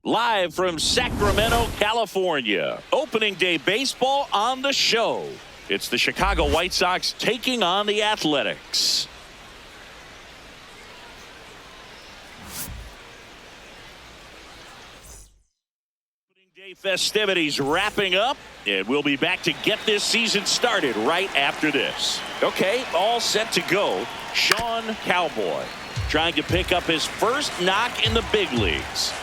live from Sacramento, California. Opening day baseball on the show. It's the Chicago White Sox taking on the Athletics. Opening day festivities wrapping up, and we'll be back to get this season started right after this. Okay, all set to go. Sean Cowboy trying to pick up his first knock in the big leagues.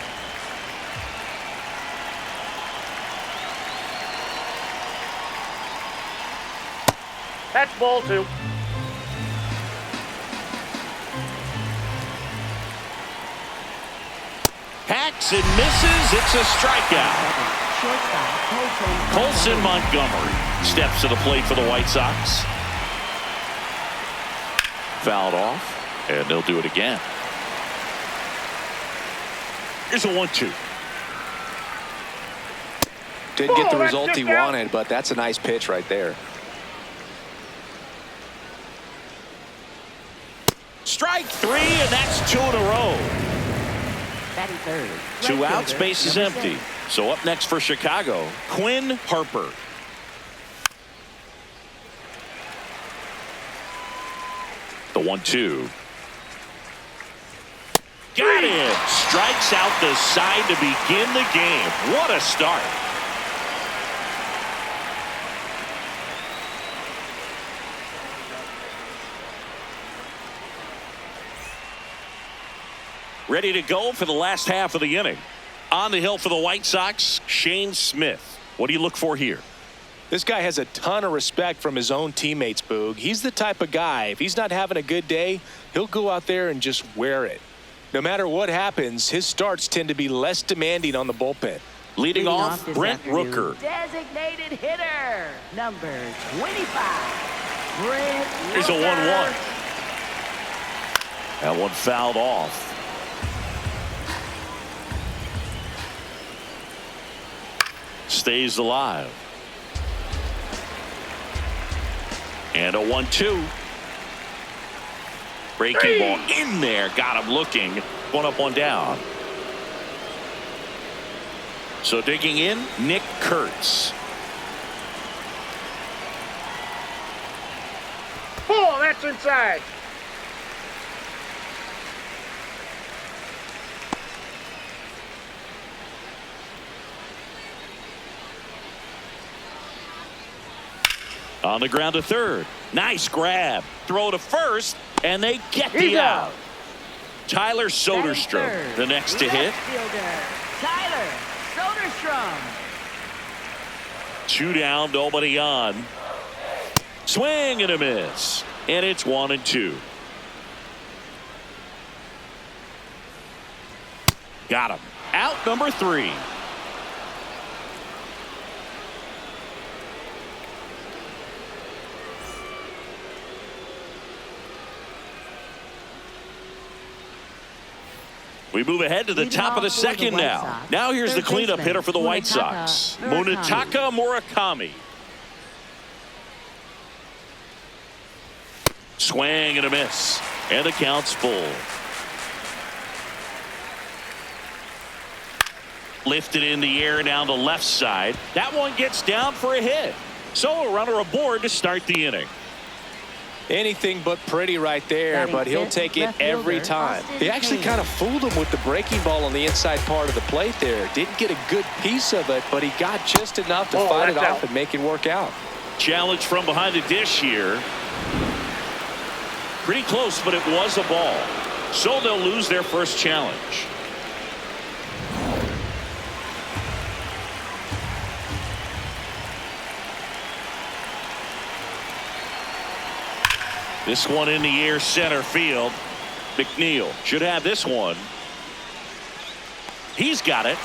That's ball two. Hacks and misses. It's a strikeout. Colson Montgomery steps to the plate for the White Sox. Fouled off, and they'll do it again. Here's a 1-2. Didn't get the result he wanted, but that's a nice pitch right there. Strike three, and that's two in a row. Batting third. Two outs, base is empty. So up next for Chicago, Quinn Harper. The 1-2. Got it. Strikes out the side to begin the game. What a start. Ready to go for the last half of the inning. On the hill for the White Sox, Shane Smith. What do you look for here? This guy has a ton of respect from his own teammates, Boog. He's the type of guy, if he's not having a good day, he'll go out there and just wear it. No matter what happens, his starts tend to be less demanding on the bullpen. Leading off, Brent Rooker. Designated hitter, number 25, Brent Rooker. Here's a 1-1. That one fouled off. Stays alive. And a 1-2. Breaking ball in there. Got him looking. One up, one down. So digging in, Nick Kurtz. Oh, that's inside. On the ground to third. Nice grab. Throw to first, and they get the out. Tyler Soderstrom, the next to hit. Tyler Soderstrom. Two down, nobody on. Swing and a miss. And it's 1-2. Got him. Out number 3. We move ahead to the top of the second now. Now here's the cleanup hitter for the White Sox, Munetaka Murakami. Swing and a miss. And the count's full. Lifted in the air down the left side. That one gets down for a hit. So a runner aboard to start the inning. Anything but pretty right there, but he'll take it every time. He actually kind of fooled him with the breaking ball on the inside part of the plate there. Didn't get a good piece of it, but he got just enough to fight it off and make it work out. Challenge from behind the dish here. Pretty close, but it was a ball. So they'll lose their first challenge. This one in the air, center field. McNeil should have this one. He's got it.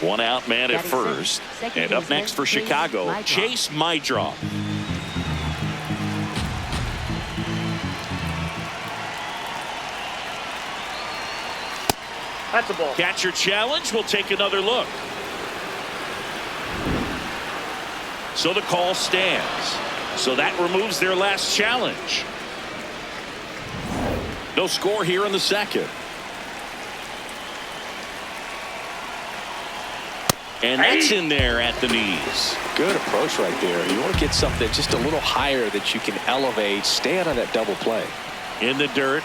One out man at first. And up next for Chicago, Chase Mydroff. That's a ball. Catcher challenge. We'll take another look. So the call stands. So that removes their last challenge. No score here in the second. And that's in there at the knees. Good approach right there. You want to get something just a little higher that you can elevate. Stay out of that double play. In the dirt.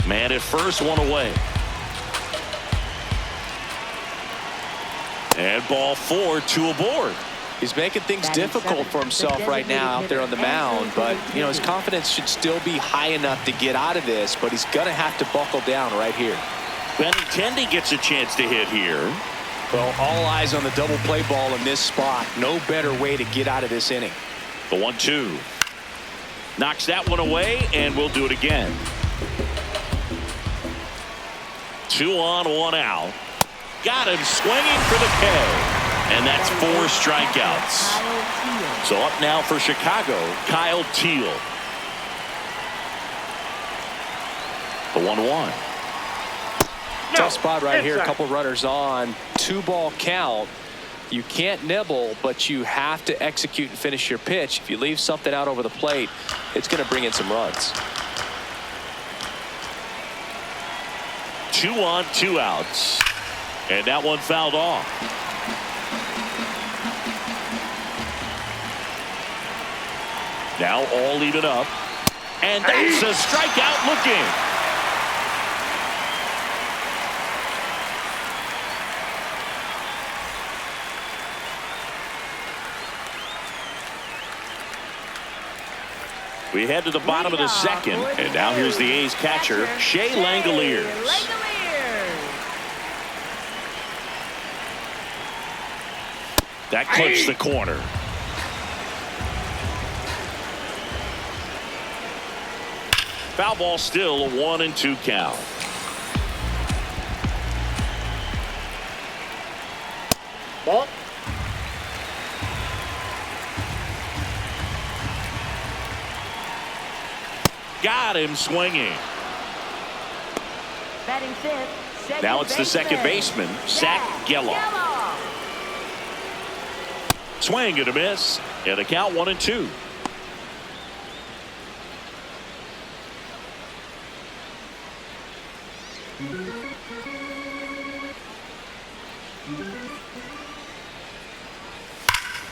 Man at first, one away. And ball 4, 2 aboard. He's making things difficult for himself right now out there on the mound, but you know his confidence should still be high enough to get out of this, but he's going to have to buckle down right here. Benintendi gets a chance to hit here. Well, all eyes on the double play ball in this spot. No better way to get out of this inning. The 1-2 knocks that one away, and we'll do it again. 2 on, 1 out. Got him swinging for the K, and that's 4 strikeouts. So up now for Chicago, Kyle Teal. The 1-1. Tough spot right here. A couple runners on. 2-ball count. You can't nibble, but you have to execute and finish your pitch. If you leave something out over the plate, it's going to bring in some runs. 2 on, 2 outs. And that one fouled off. Now all even up. And that's a strikeout looking. We head to the bottom of the second, and now here's the A's catcher, Shea Langoliers. That clips the corner. Foul ball still, a 1-2 count. Ball. Got him swinging. Batting fifth, now it's the second baseman, Zach Geloff. Swing and a miss, and a count 1-2.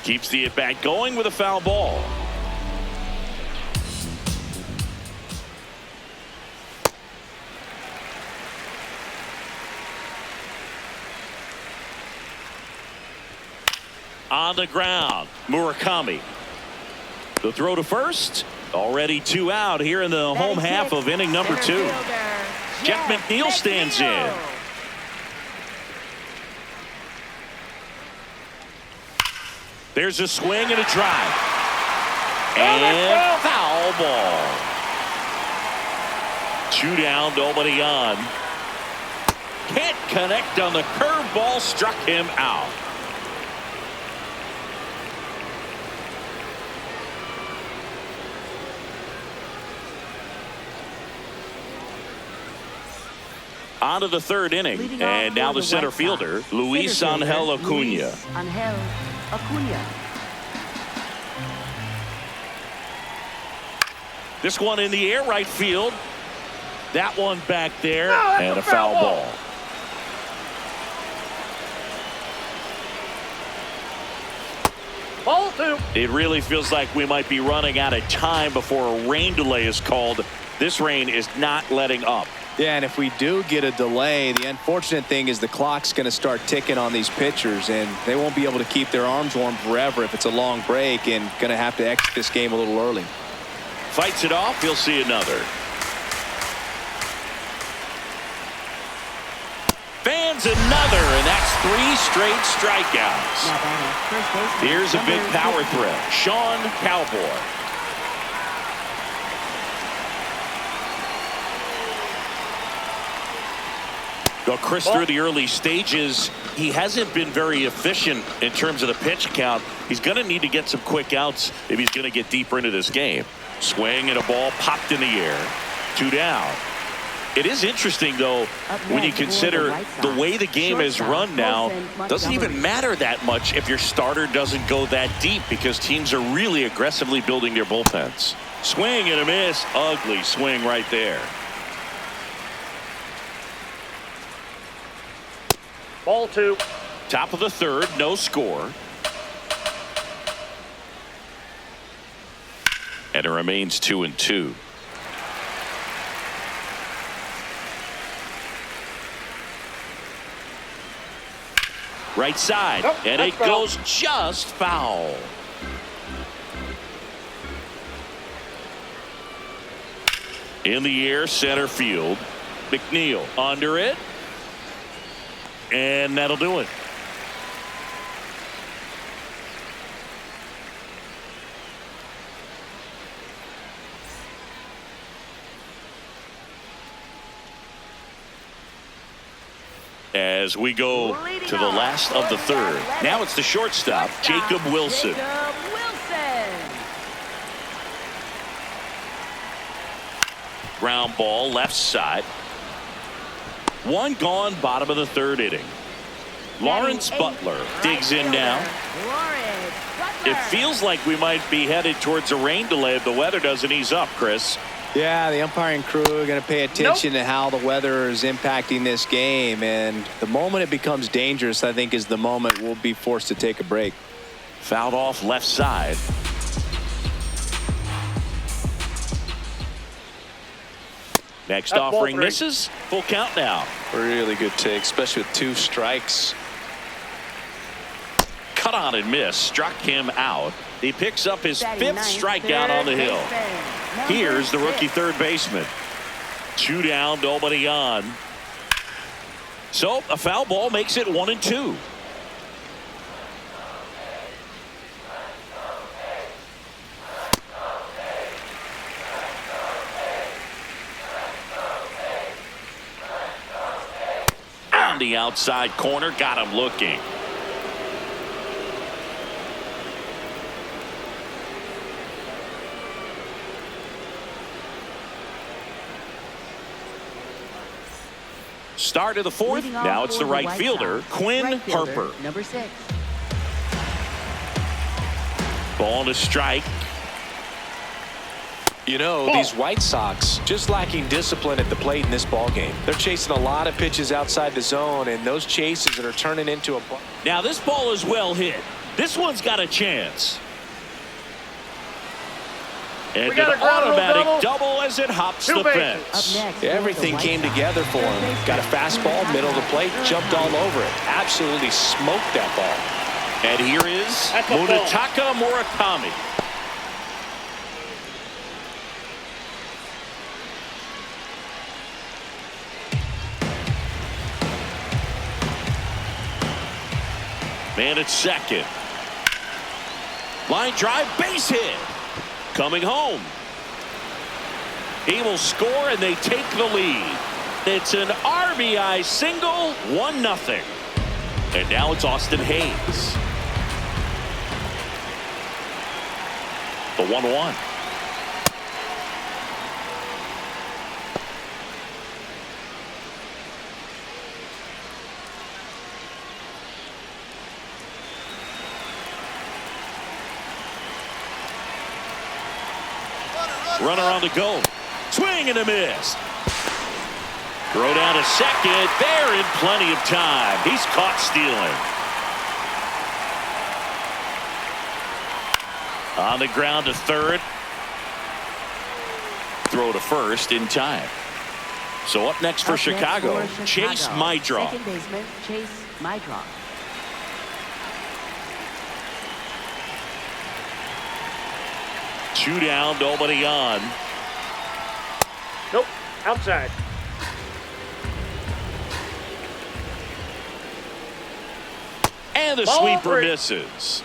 Keeps the at-bat going with a foul ball. On the ground, Murakami. The throw to first. Already 2 out here in the home half of inning number 2. Jeff McNeil stands in. There's a swing and a drive. And foul ball. 2 down, nobody on. Can't connect on the curveball, struck him out. On to the third inning, and now the center fielder, Luis Angel Acuna. This one in the air, right field. That one back there, and a foul ball. Ball 2. It really feels like we might be running out of time before a rain delay is called. This rain is not letting up. Yeah, and if we do get a delay, the unfortunate thing is the clock's going to start ticking on these pitchers, and they won't be able to keep their arms warm forever if it's a long break, and going to have to exit this game a little early. Fights it off. He'll see another. Fans another, and that's 3 straight strikeouts. Here's a big power threat. Sean Cowboy. Well, Chris, through the early stages, he hasn't been very efficient in terms of the pitch count. He's going to need to get some quick outs if he's going to get deeper into this game. Swing and a ball popped in the air. 2 down. It is interesting, though, when you consider the way the game is run now, doesn't even matter that much if your starter doesn't go that deep because teams are really aggressively building their bullpens. Swing and a miss. Ugly swing right there. Ball 2. Top of the third, no score. And it remains 2-2. Right side, Nope, and that's it foul. goes just foul. In the air, center field. McNeil under it. And that'll do it. As we go to the last of the third. Now it's the shortstop, Jacob Wilson. Jacob Wilson. Ground ball left side. One gone, bottom of the third inning. Lawrence Butler digs in now. Lawrence Butler. It feels like we might be headed towards a rain delay if the weather doesn't ease up, Chris. Yeah, the umpiring crew are going to pay attention to how the weather is impacting this game. And the moment it becomes dangerous, I think, is the moment we'll be forced to take a break. Fouled off left side. Next That's ball offering 3. misses. Full count now. Really good take, especially with 2 strikes. Cut on and miss. Struck him out. He picks up his Batting 5th ninth, strikeout on the third hill. baseman, number Here's the 6. rookie third baseman. 2 down, nobody on. So a foul ball makes it 1-2. On the outside corner, got him looking. Start of the fourth. Leading off Now it's for the right White fielder, Sox, Quinn right fielder, Harper. number 6. Ball to strike. You know, these White Sox just lacking discipline at the plate in this ball game. They're chasing a lot of pitches outside the zone, and those chases that are turning into a... Now this ball is well hit. This one's got a chance. And We got an a ground rule automatic double. double as it hops 2 the bases. fence. Up next, Everything for the came White together Sox, for third him. baseman, Got a fastball, middle of the plate, jumped all over it. Absolutely smoked that ball. And here is That's a ball. Munetaka Murakami. Man at second. Line drive, base hit. Coming home. He will score and they take the lead. It's an RBI single, 1-0. And now it's Austin Hayes. The 1-1. Runner on the go. Swing and a miss. Throw down to second. They're in plenty of time. He's caught stealing. On the ground to third. Throw to first in time. So up next for Chicago, Chase Mydron. Second baseman, Chase Mydron. Two down, nobody on. Nope. Outside. And the Ball sweeper 3. misses.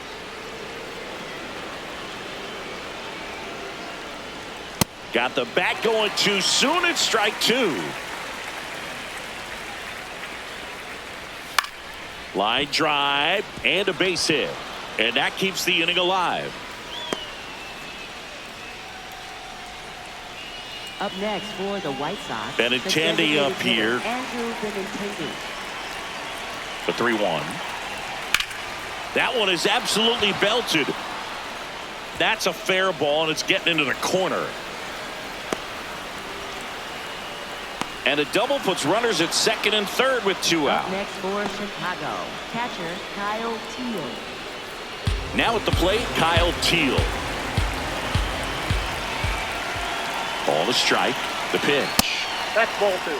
Got the bat going too soon. It's strike 2. Line drive and a base hit. And that keeps the inning alive. Up next for the White Sox, Benintendi the up designated here. hitter, Andrew Benintendi. The 3-1. That one is absolutely belted. That's a fair ball, and it's getting into the corner. And a double puts runners at second and third with 2 Up out. next for Chicago, catcher Kyle Teal. Now at the plate, Kyle Teal. Ball to strike. The pitch. That's ball 2.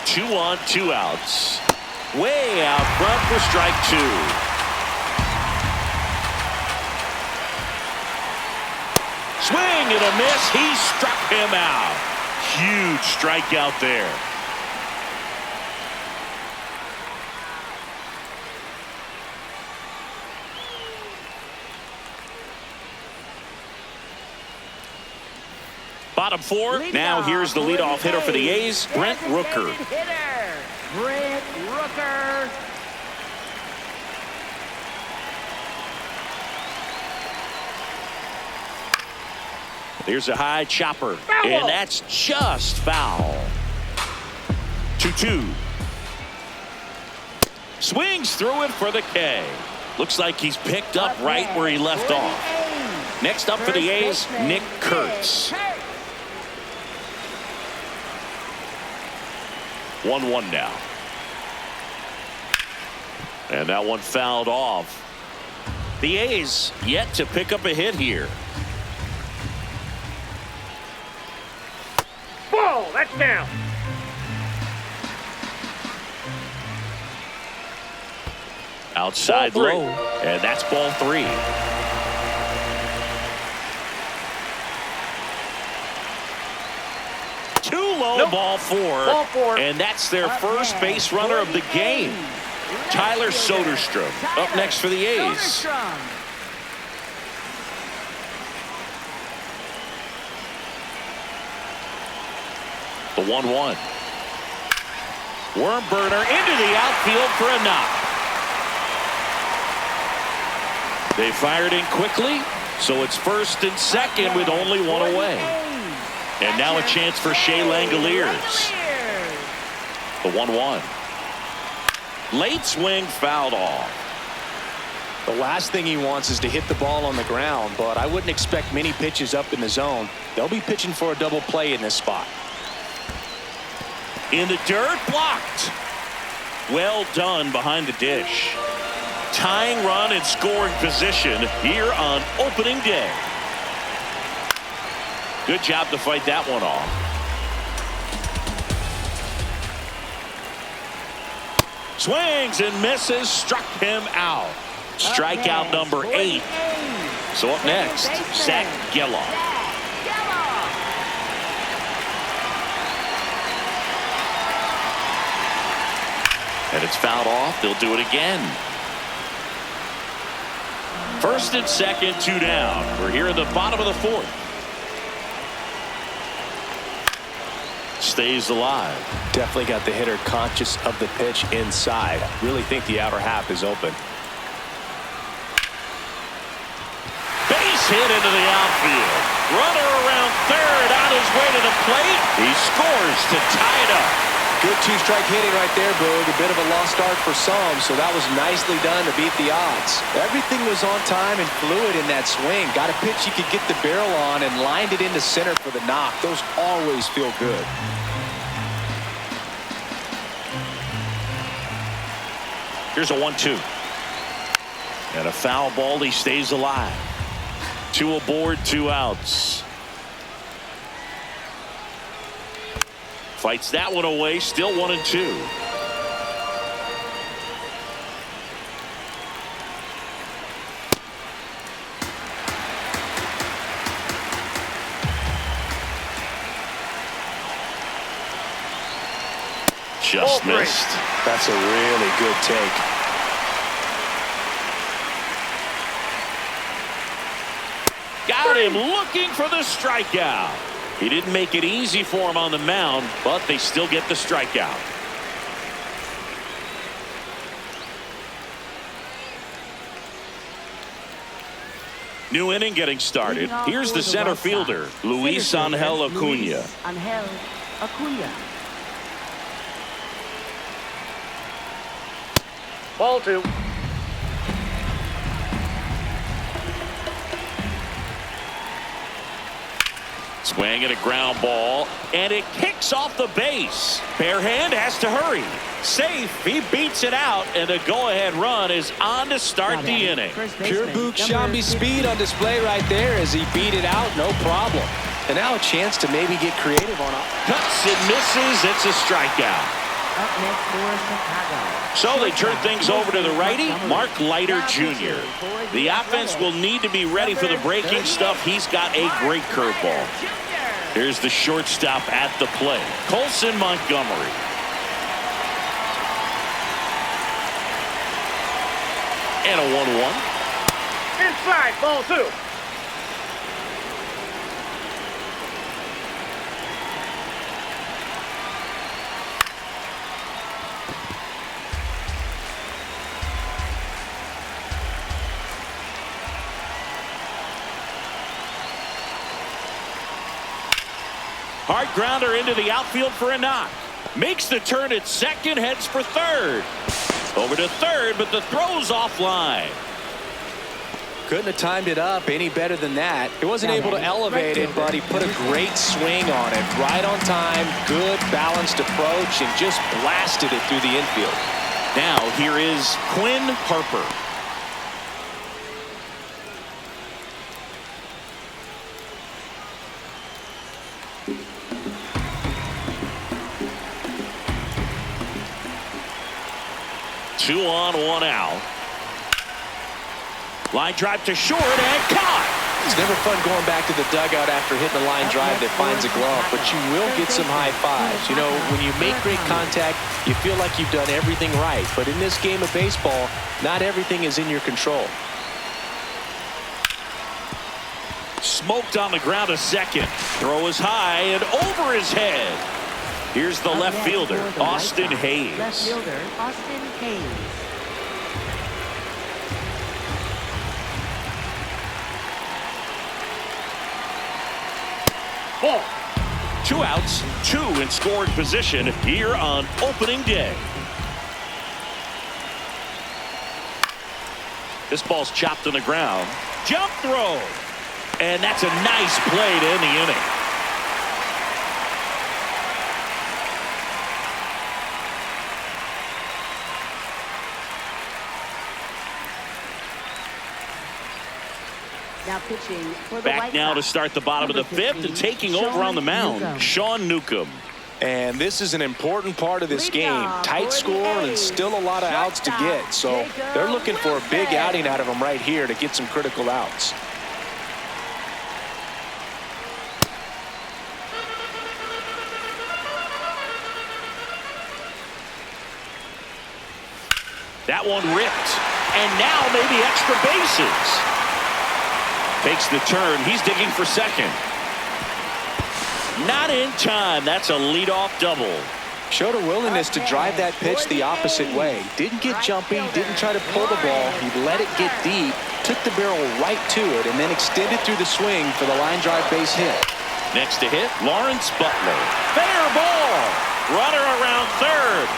Two on, 2 outs. Way out front for strike 2. Swing and a miss. He struck him out. Huge strikeout there. Bottom 4. Now here's the leadoff hitter for the A's, Brent Rooker. Brent Rooker. There's a high chopper, and that's just foul. 2-2. Swings through it for the K. Looks like he's picked up right where he left off. Next up for the A's, Nick Kurtz. 1-1 now. And that one fouled off. The A's yet to pick up a hit here. Ball, that's down. Outside Ball 3. low, and that's ball 3. Too low, Nope. ball 4. Ball 4. And that's their first base runner of the game. Tyler Soderstrom up next for the A's. The 1-1. Worm burner into the outfield for a knock. They fired in quickly, so it's first and second with only one away. And now a chance for Shea Langoliers. The 1-1. Late swing fouled off. The last thing he wants is to hit the ball on the ground, but I wouldn't expect many pitches up in the zone. They'll be pitching for a double play in this spot. In the dirt, blocked. Well done behind the dish. Tying run in scoring position here on opening day. Good job to fight that one off. Swings and misses, struck him out. Strikeout number 8. So up next, Zach Geloff. And it's fouled off. They'll do it again. First and second, 2 down. We're here in the bottom of the 4th. Stays alive. Definitely got the hitter conscious of the pitch inside. Really think the outer half is open. Base hit into the outfield. Runner around third, on his way to the plate. He scores to tie it up. Good two-strike hitting right there, Boog. A bit of a lost start for some, so that was nicely done to beat the odds. Everything was on time and fluid in that swing. Got a pitch you could get the barrel on and lined it into center for the knock. Those always feel good. Here's a 1-2. And a foul ball. He stays alive. 2 aboard, 2 outs. Fights that one away. Still 1-2. Just missed. That's a really good take. Got him looking for the strikeout. He didn't make it easy for him on the mound, but they still get the strikeout. New inning getting started. Here's the center fielder, Luis Angel Acuna. Angel Acuna. Ball 2. Swing and a ground ball, and it kicks off the base. Bare hand has to hurry. Safe, he beats it out, and the go-ahead run is on to start the inning. Pure Book Shambi speed on display right there as he beat it out, no problem. And now a chance to maybe get creative on it. Cuts and misses, it's a strikeout. Up next for Chicago. So they turn things over to the righty, Mark Leiter Jr. The offense will need to be ready for the breaking stuff. He's got a great curveball. Here's the shortstop at the plate, Colson Montgomery. And a 1-1. Inside, ball 2. Hard grounder into the outfield for a knock. Makes the turn at second, heads for third. Over to third, but the throw's offline. Couldn't have timed it up any better than that. He wasn't able to elevate it, but he put a great swing on it. Right on time, good balanced approach, and just blasted it through the infield. Now here is Quinn Harper. Two on, one out. Line drive to short and caught. It's never fun going back to the dugout after hitting a line drive that finds a glove, but you will get some high fives. You know, when you make great contact, you feel like you've done everything right. But in this game of baseball, not everything is in your control. Smoked on the ground a second. Throw is high and over his head. Here's the left fielder, Austin Hayes. Left fielder, Austin Hayes. Ball. 2 outs, 2 in scoring position here on opening day. This ball's chopped on the ground. Jump throw. And that's a nice play to end the inning. Now pitching for the Back White now to Sox. start the bottom of the Number 5th and 15, taking over on the mound, Newcomb. Sean Newcomb. And this is an important part of this Leading game. off Tight for the score and A's, still a lot of outs to get. So Jacob they're looking for a big Wilson. outing out of him right here to get some critical outs. That one ripped. And now maybe extra bases. Takes the turn. He's digging for second. Not in time. That's a leadoff double. Showed a willingness to drive that pitch the opposite way. Didn't get jumpy, didn't try to pull the ball. He let it get deep, took the barrel right to it, and then extended through the swing for the line drive base hit. Next to hit, Lawrence Butler. Fair ball. Runner around third.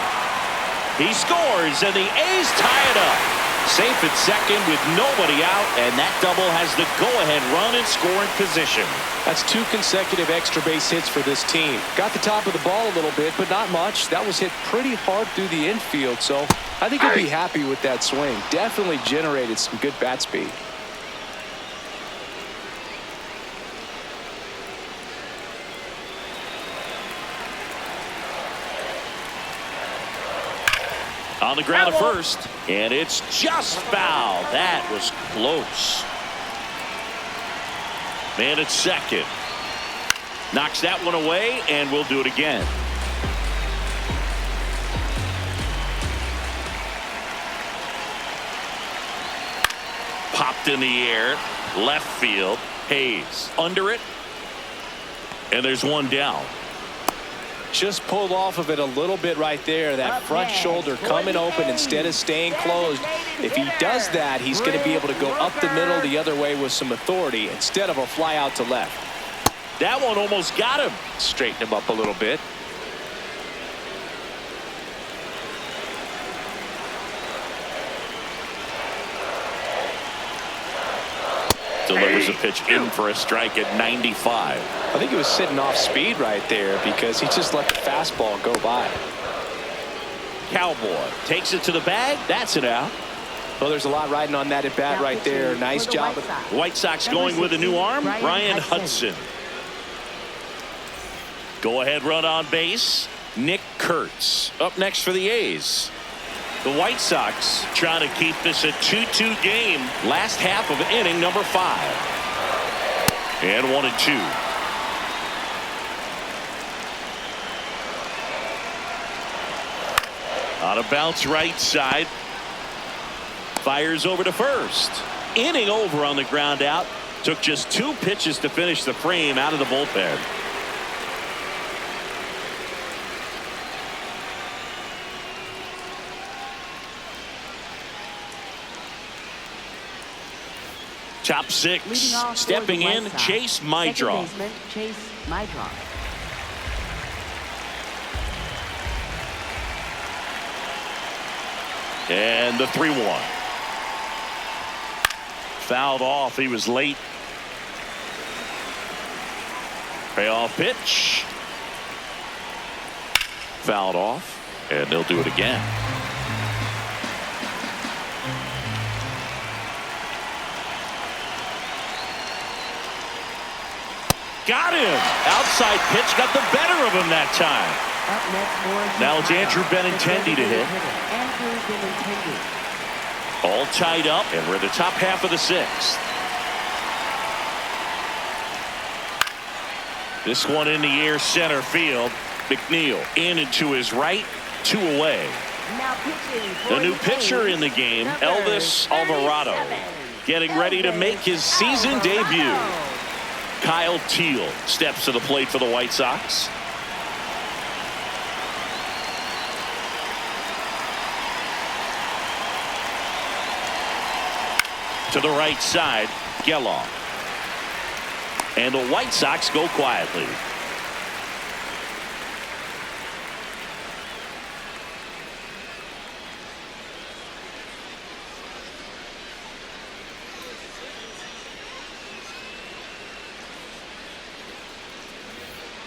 He scores, and the A's tie it up. Safe at second with nobody out, and that double has the go-ahead run in scoring position. That's 2 consecutive extra base hits for this team. Got the top of the ball a little bit, but not much. That was hit pretty hard through the infield, so I think he'll be happy with that swing. Definitely generated some good bat speed. On the ground at first, and it's just foul. That was close. Man at second. Knocks that one away, and we'll do it again. Popped in the air, left field. Hayes under it, and there's one down. Just pulled off of it a little bit right there. That front shoulder coming open instead of staying closed. If he does that, he's going to be able to go up the middle the other way with some authority instead of a fly out to left. That one almost got him. Straighten him up a little bit. Delivers a pitch in for a strike at 95. I think he was sitting off speed right there because he just let the fastball go by. Cowboy takes it to the bag. That's it out. Well, there's a lot riding on that at bat right there. Nice job. White Sox going with a new arm, Brian Hudson. Go ahead run on base, Nick Kurtz. Up next for the A's. The White Sox trying to keep this a 2-2 game. Last half of inning number 5. And 1-2. On a bounce right side. Fires over to first. Inning over on the ground out. Took just 2 pitches to finish the frame out of the bullpen. Top 6, stepping in, Chase Mydroff. Chase Mydroff. And the 3-1. Fouled off. He was late. Payoff pitch. Fouled off. And they'll do it again. Got him. Outside pitch got the better of him that time. Now it's Andrew Benintendi to hit. All tied up, and we're in the top half of the 6th. This one in the air, center field. McNeil in and to his right, 2 away. The new pitcher in the game, Elvis Alvarado, getting ready to make his season debut. Kyle Teal steps to the plate for the White Sox. To the right side, Geloff. And the White Sox go quietly.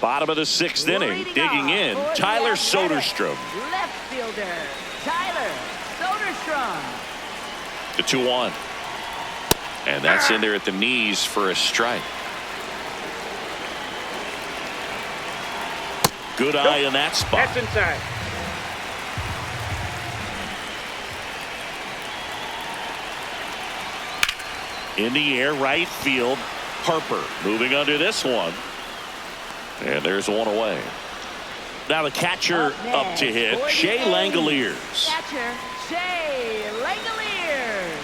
Bottom of the 6th inning, digging in, Tyler Soderstrom. Left fielder, Tyler Soderstrom. The 2-1. And that's in there at the knees for a strike. Good eye in that spot. That's inside. In the air, right field, Harper moving under this one. And there's one away. Now the catcher up to hit, Shea Langoliers. Catcher, Shea Langoliers.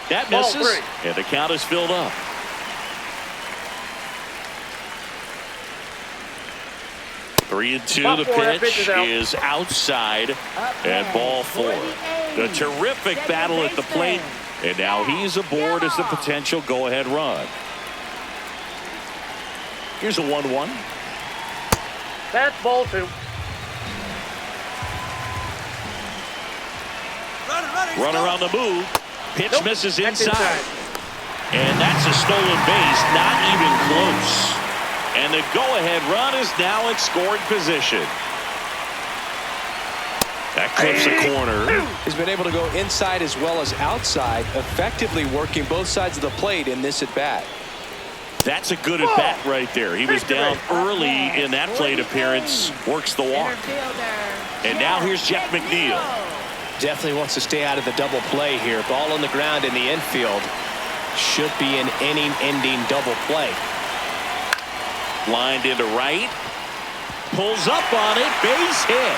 That misses, and the count is filled up. Three and 2. The pitch is outside, and ball 4. The terrific battle at the plate, and now he's aboard as the potential go-ahead run. Here's a 1-1. That's ball 2. Runner on the move. Pitch misses inside. And that's a stolen base, not even close. And the go-ahead run is now in scoring position. That clips the corner. He's been able to go inside as well as outside, effectively working both sides of the plate in this at-bat. That's a good at-bat right there. He was down early in that plate appearance, works the walk. And now here's Jeff McNeil. Definitely wants to stay out of the double play here. Ball on the ground in the infield. Should be an inning-ending double play. Lined into right. pulls up on it. Base hit.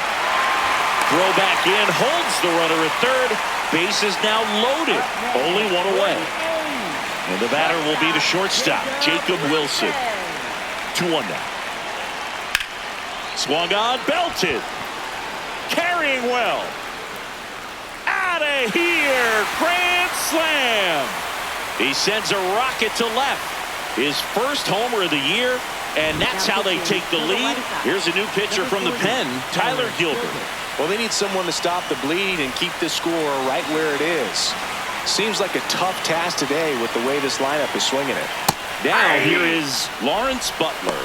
Throw back in. Holds the runner at third. Base is now loaded. Only one away. And the batter will be the shortstop, Jacob Wilson. 2-1 now. Swung on, belted. Carrying well. Out of here. Grand slam. He sends a rocket to left. His first homer of the year, and that's how they take the lead. Here's a new pitcher from the pen, Tyler Gilbert. Well, they need someone to stop the bleed and keep this score right where it is. Seems like a tough task today with the way this lineup is swinging it. Now here is Lawrence Butler.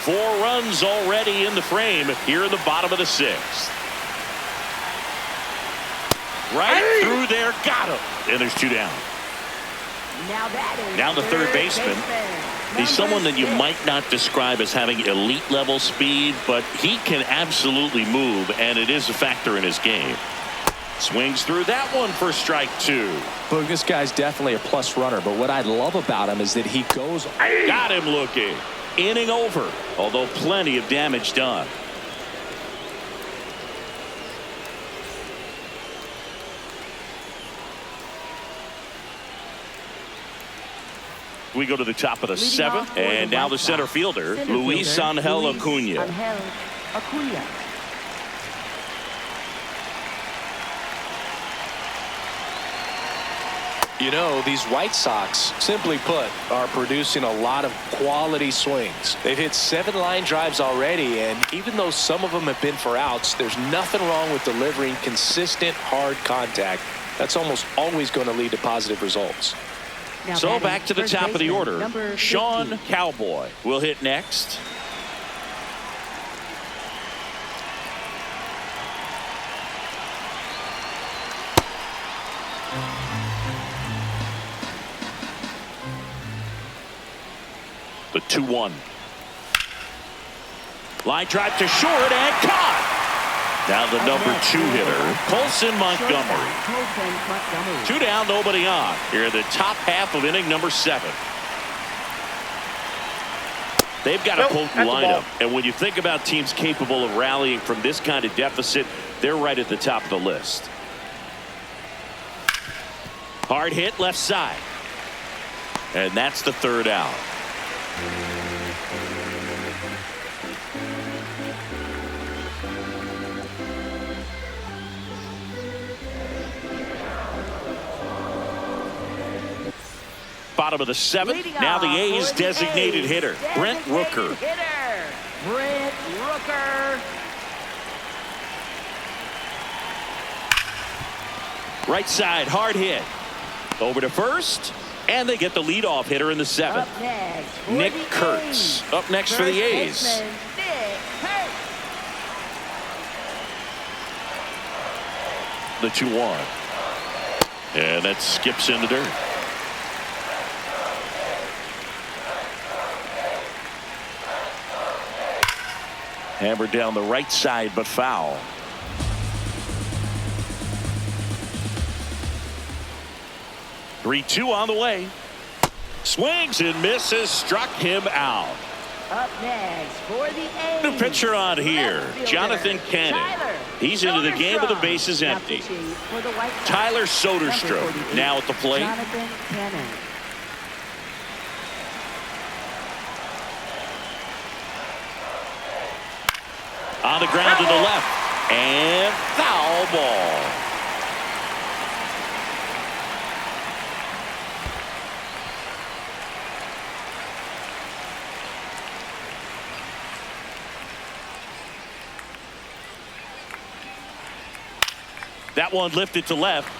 Four runs already in the frame here in the bottom of the sixth. Right through there, got him. And there's two down. Now the third baseman. He's someone that you might not describe as having elite level speed, but he can absolutely move, and it is a factor in his game. Swings through that one for strike two. Look, this guy's definitely a plus runner, but what I love about him is that he goes. Got him looking. Inning over, although plenty of damage done. We go to the top of the seventh, and now the center fielder, Luis Angel Acuna. You know, these White Sox, simply put, are producing a lot of quality swings. They've hit 7 line drives already, and even though some of them have been for outs, there's nothing wrong with delivering consistent, hard contact. That's almost always going to lead to positive results. So back to the top of the order. Sean Cowboy will hit next. The 2-1. Line drive to short and caught. Now the number 2 hitter, Colson Montgomery. 2 down, nobody on. Here in the top half of inning number 7. They've got a potent lineup, and when you think about teams capable of rallying from this kind of deficit, they're right at the top of the list. Hard hit left side. And that's the third out. Bottom of the 7th. Now the A's designated hitter, Brent Rooker. Brent Rooker. Right side, hard hit. Over to first, and they get the leadoff hitter in the 7th. Nick Kurtz up next for the A's. The 2-1. And that skips in the dirt. Hammered down the right side, but foul. Three-two on the way. Swings and misses, struck him out. Up next for the A's. New pitcher on here, Jonathan Cannon. He's into the game with the bases empty. Tyler Soderstrom now at the plate. Jonathan Cannon. On the ground to the left. And foul ball. That one lifted to left.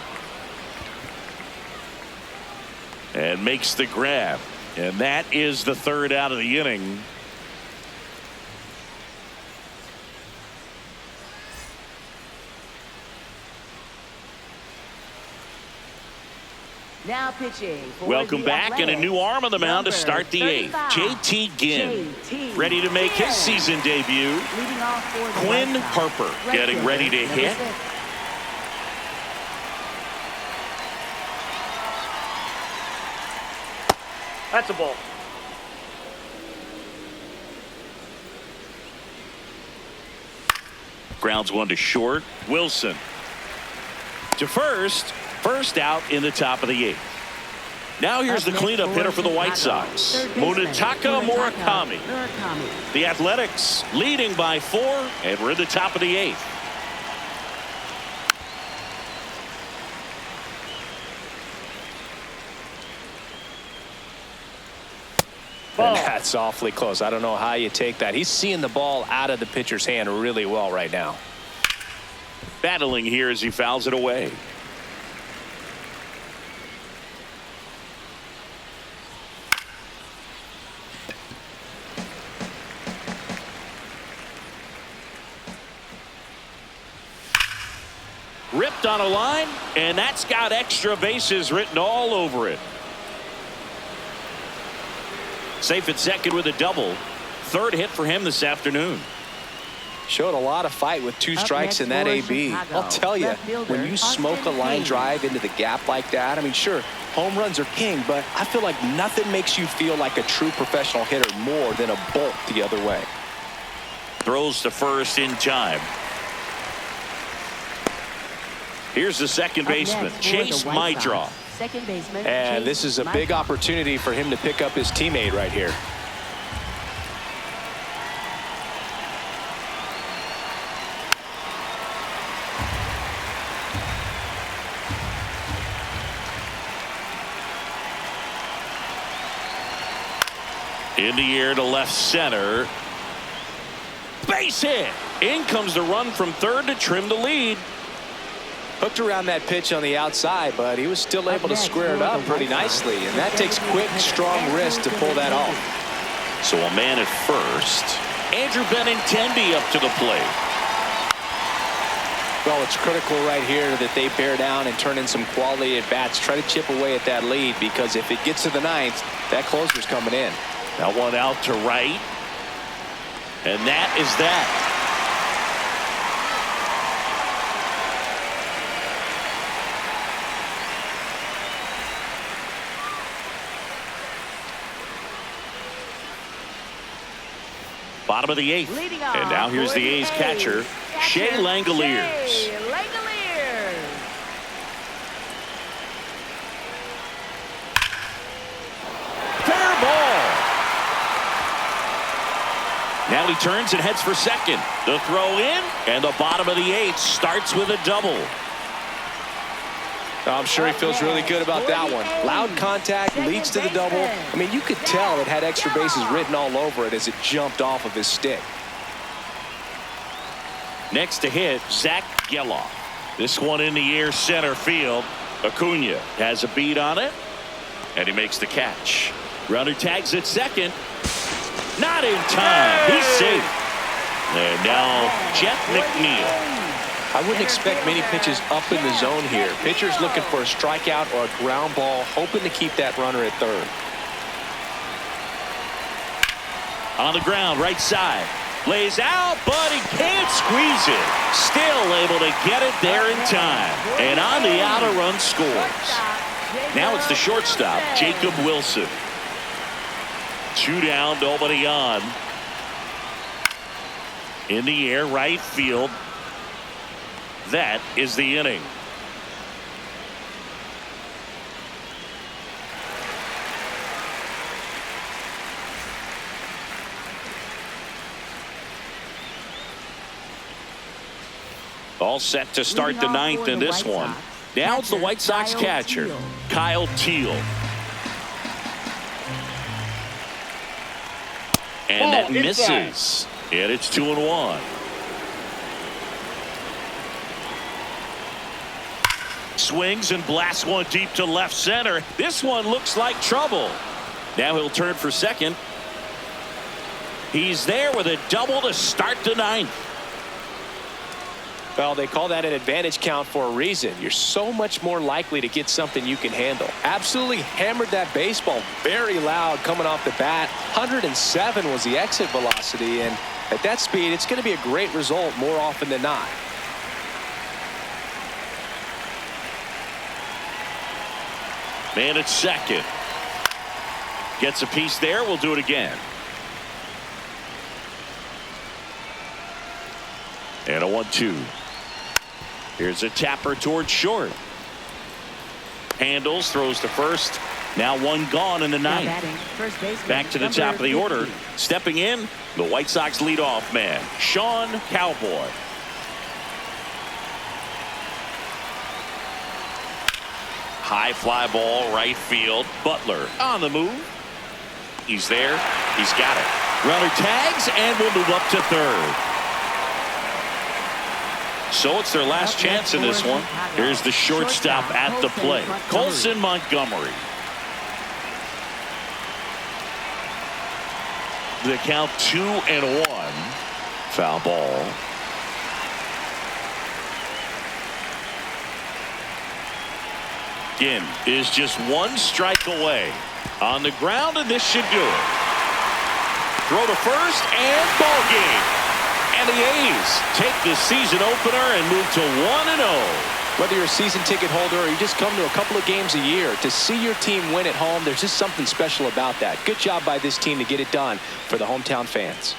And makes the grab. And that is the third out of the inning. Now pitching. Welcome back, and a new arm on the mound to start the 8th. JT Ginn ready to make his season debut. Quinn Harper getting ready to hit. That's a ball. Grounds one to short. Wilson to first. First out in the top of the 8th. Now here's the cleanup hitter for the White Sox, Munetaka Murakami. The Athletics leading by 4, and we're in the top of the 8th. And that's awfully close. I don't know how you take that. He's seeing the ball out of the pitcher's hand really well right now. Battling here as he fouls it away. Ripped on a line, and that's got extra bases written all over it. Safe at second with a double. 3rd hit for him this afternoon. Showed a lot of fight with 2 strikes in that AB. I'll tell you, when you smoke a line drive into the gap like that, I mean, sure, home runs are king, but I feel like nothing makes you feel like a true professional hitter more than a bolt the other way. Throws to first in time. Here's the second baseman, Chase Mydroff. Second baseman. And this is a big opportunity for him to pick up his teammate right here. In the air to left center. Base hit. In comes the run from 3rd to trim the lead. Hooked around that pitch on the outside, but he was still able to square it up pretty nicely, and that takes quick, strong wrist to pull that off. So a man at first. Andrew Benintendi up to the plate. Well, it's critical right here that they bear down and turn in some quality at bats. Try to chip away at that lead, because if it gets to the 9th, that closer's coming in. That one out to right. And that is that. Bottom of the 8th. And now here's the A's catcher, Shea Langoliers. Fair ball. Now he turns and heads for second. The throw in, and the bottom of the 8th starts with a double. I'm sure he feels really good about that one. Loud contact leads to the double. I mean, you could tell it had extra bases written all over it as it jumped off of his stick. Next to hit, Zach Geloff. This one in the air center field. Acuna has a beat on it, and he makes the catch. Runner tags at second. Not in time. He's safe. And now Jeff McNeil. I wouldn't expect many pitches up in the zone here. Pitcher's looking for a strikeout or a ground ball, hoping to keep that runner at 3rd. On the ground, right side. Lays out, but he can't squeeze it. Still able to get it there in time. And on the out, a run scores. Now it's the shortstop, Jacob Wilson. 2 down, nobody on. In the air, right field. That is the inning. All set to start the 9th in this one. Now it's the White Sox catcher, Kyle Teal. And that misses. And it's 2-1. Swings and blasts one deep to left center. This one looks like trouble. Now he'll turn for second. He's there with a double to start the 9th. Well, they call that an advantage count for a reason. You're so much more likely to get something you can handle. Absolutely hammered that baseball very loud coming off the bat. 107 was the exit velocity, and at that speed, it's going to be a great result more often than not. Man at second. Gets a piece there. We'll do it again. And a 1-2. Here's a tapper towards short. Handles, throws to first. Now one gone in the ninth. Back to the top of the order. Stepping in, the White Sox leadoff man, Sean Cowboy. High fly ball, right field. Butler on the move. He's there. He's got it. Runner tags and will move up to third. So it's their last chance in this one. Here's the shortstop at the plate, Colson Montgomery. The count 2-1. Foul ball. Ginn is just one strike away. On the ground, and this should do it. Throw to first, and ball game. And the A's take the season opener and move to 1-0. Whether you're a season ticket holder or you just come to a couple of games a year, to see your team win at home, there's just something special about that. Good job by this team to get it done for the hometown fans.